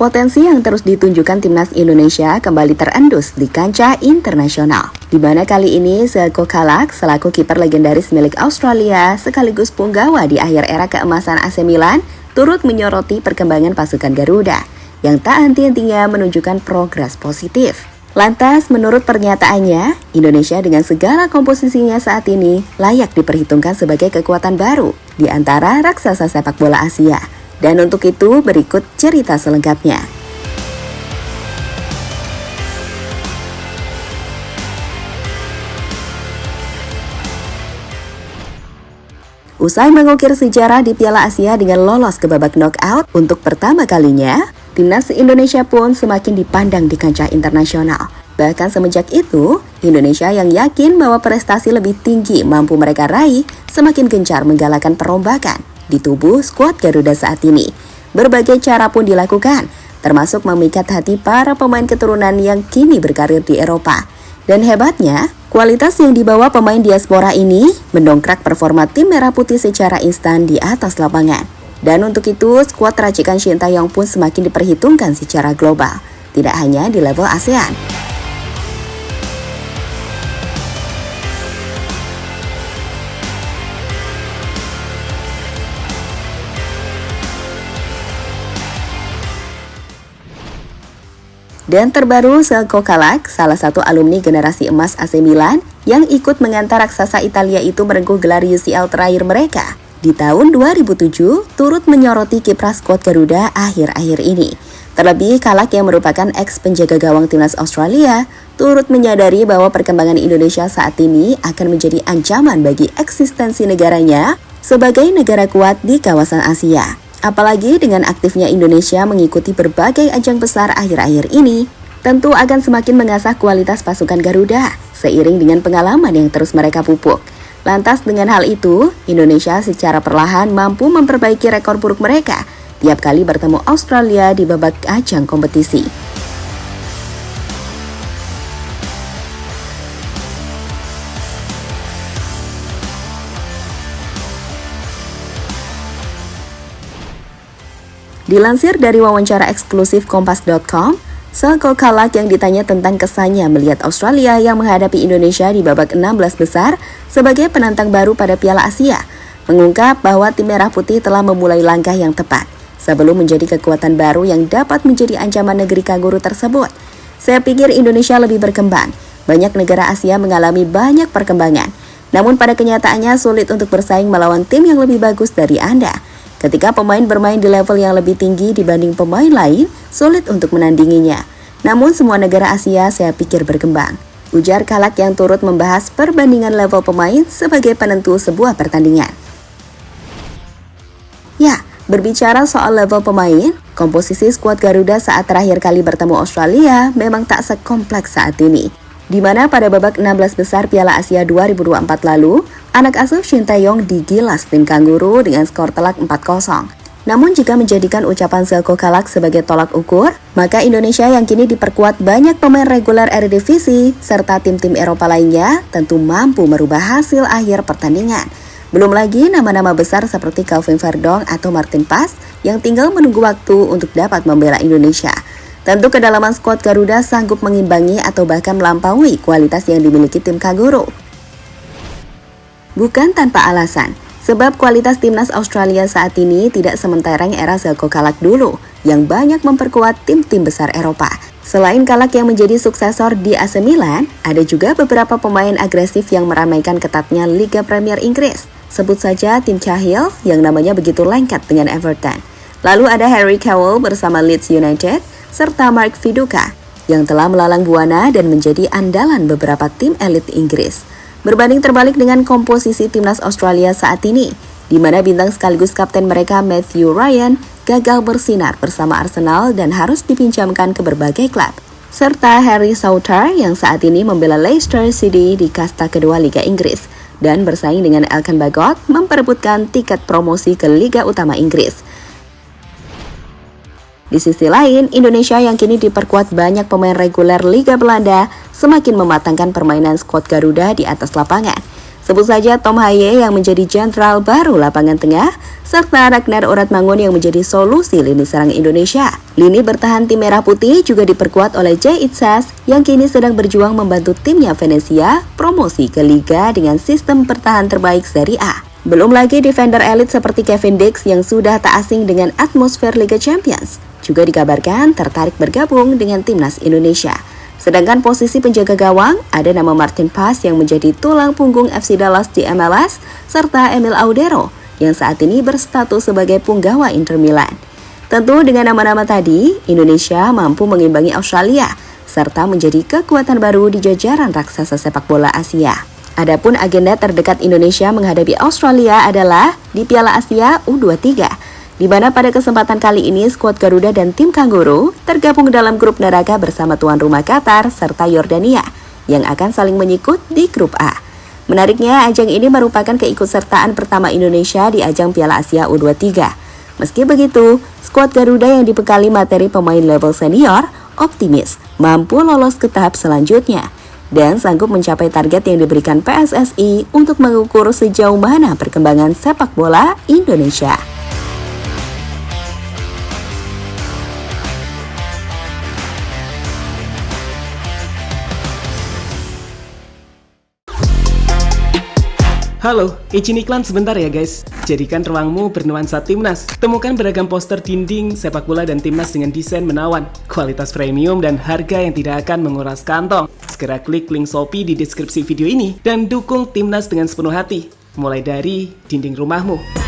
Potensi yang terus ditunjukkan timnas Indonesia kembali terendus di kancah internasional. Di mana kali ini Zeljko Kalac selaku kiper legendaris milik Australia sekaligus punggawa di akhir era keemasan AC Milan turut menyoroti perkembangan pasukan Garuda yang tak henti-hentinya menunjukkan progres positif. Lantas, menurut pernyataannya, Indonesia dengan segala komposisinya saat ini layak diperhitungkan sebagai kekuatan baru di antara raksasa sepak bola Asia. Dan untuk itu berikut cerita selengkapnya. Usai mengukir sejarah di Piala Asia dengan lolos ke babak knockout untuk pertama kalinya, timnas Indonesia pun semakin dipandang di kancah internasional. Bahkan semenjak itu, Indonesia yang yakin bahwa prestasi lebih tinggi mampu mereka raih semakin gencar menggalakkan perombakan di tubuh skuad Garuda saat ini. Berbagai cara pun dilakukan, termasuk memikat hati para pemain keturunan yang kini berkarir di Eropa. Dan hebatnya, kualitas yang dibawa pemain diaspora ini mendongkrak performa tim Merah Putih secara instan di atas lapangan. Dan untuk itu, skuad racikan Shin Tae-yong pun semakin diperhitungkan secara global, tidak hanya di level ASEAN. Dan terbaru, Zeljko Kalac, salah satu alumni generasi emas AC Milan yang ikut mengantar raksasa Italia itu merengkuh gelar UCL terakhir mereka. Di tahun 2007, turut menyoroti kiprah skuad Garuda akhir-akhir ini. Terlebih, Kalac yang merupakan ex-penjaga gawang timnas Australia, turut menyadari bahwa perkembangan Indonesia saat ini akan menjadi ancaman bagi eksistensi negaranya sebagai negara kuat di kawasan Asia. Apalagi dengan aktifnya Indonesia mengikuti berbagai ajang besar akhir-akhir ini, tentu akan semakin mengasah kualitas pasukan Garuda seiring dengan pengalaman yang terus mereka pupuk. Lantas dengan hal itu, Indonesia secara perlahan mampu memperbaiki rekor buruk mereka tiap kali bertemu Australia di babak ajang kompetisi. Dilansir dari wawancara eksklusif Kompas.com, Zeljko Kalac yang ditanya tentang kesannya melihat Australia yang menghadapi Indonesia di babak 16 besar sebagai penantang baru pada Piala Asia, mengungkap bahwa tim Merah Putih telah memulai langkah yang tepat sebelum menjadi kekuatan baru yang dapat menjadi ancaman negeri kanguru tersebut. Saya pikir Indonesia lebih berkembang. Banyak negara Asia mengalami banyak perkembangan. Namun pada kenyataannya sulit untuk bersaing melawan tim yang lebih bagus dari Anda. Ketika pemain bermain di level yang lebih tinggi dibanding pemain lain, sulit untuk menandinginya. Namun semua negara Asia saya pikir berkembang. Ujar Kalac yang turut membahas perbandingan level pemain sebagai penentu sebuah pertandingan. Ya, berbicara soal level pemain, komposisi skuad Garuda saat terakhir kali bertemu Australia memang tak sekompleks saat ini. Di mana pada babak 16 besar Piala Asia 2024 lalu, anak asuh Shin Tae-yong digilas tim Kanguru dengan skor telak 4-0. Namun jika menjadikan ucapan Zeljko Kalac sebagai tolak ukur, maka Indonesia yang kini diperkuat banyak pemain reguler Eredivisie serta tim-tim Eropa lainnya tentu mampu merubah hasil akhir pertandingan. Belum lagi nama-nama besar seperti Kelvin Verdong atau Martin Pas yang tinggal menunggu waktu untuk dapat membela Indonesia. Tentu kedalaman skuad Garuda sanggup mengimbangi atau bahkan melampaui kualitas yang dimiliki tim Kanguru. Bukan tanpa alasan, sebab kualitas timnas Australia saat ini tidak sementereng era Zeljko Kalac dulu, yang banyak memperkuat tim-tim besar Eropa. Selain Kalac yang menjadi suksesor di AC Milan, ada juga beberapa pemain agresif yang meramaikan ketatnya Liga Premier Inggris. Sebut saja tim Cahill yang namanya begitu lengket dengan Everton. Lalu ada Harry Kewell bersama Leeds United, serta Mark Viduka yang telah melalang buana dan menjadi andalan beberapa tim elit Inggris. Berbanding terbalik dengan komposisi timnas Australia saat ini, di mana bintang sekaligus kapten mereka Matthew Ryan gagal bersinar bersama Arsenal dan harus dipinjamkan ke berbagai klub. Serta Harry Souttar yang saat ini membela Leicester City di kasta kedua Liga Inggris dan bersaing dengan Elkan Bagot memperebutkan tiket promosi ke Liga Utama Inggris. Di sisi lain, Indonesia yang kini diperkuat banyak pemain reguler Liga Belanda semakin mematangkan permainan skuad Garuda di atas lapangan. Sebut saja Tom Haye yang menjadi jenderal baru lapangan tengah, serta Ragnar Oratmangun yang menjadi solusi lini serang Indonesia. Lini bertahan tim Merah Putih juga diperkuat oleh Jay Itzas yang kini sedang berjuang membantu timnya Venezia promosi ke Liga dengan sistem pertahanan terbaik Serie A. Belum lagi defender elit seperti Kevin Dix yang sudah tak asing dengan atmosfer Liga Champions, juga dikabarkan tertarik bergabung dengan timnas Indonesia. Sedangkan posisi penjaga gawang, ada nama Martin Paes yang menjadi tulang punggung FC Dallas di MLS, serta Emil Audero yang saat ini berstatus sebagai punggawa Inter Milan. Tentu dengan nama-nama tadi, Indonesia mampu mengimbangi Australia, serta menjadi kekuatan baru di jajaran raksasa sepak bola Asia. Adapun agenda terdekat Indonesia menghadapi Australia adalah di Piala Asia U23, di mana pada kesempatan kali ini skuad Garuda dan tim Kanguru tergabung dalam grup neraka bersama tuan rumah Qatar serta Yordania yang akan saling menyikut di grup A. Menariknya, ajang ini merupakan keikutsertaan pertama Indonesia di ajang Piala Asia U23. Meski begitu, skuad Garuda yang dibekali materi pemain level senior optimis mampu lolos ke tahap selanjutnya dan sanggup mencapai target yang diberikan PSSI untuk mengukur sejauh mana perkembangan sepak bola Indonesia. Halo, izin iklan sebentar ya guys. Jadikan ruangmu bernuansa timnas. Temukan beragam poster dinding, sepak bola dan timnas dengan desain menawan, kualitas premium dan harga yang tidak akan menguras kantong. Segera klik link Shopee di deskripsi video ini dan dukung timnas dengan sepenuh hati. Mulai dari dinding rumahmu.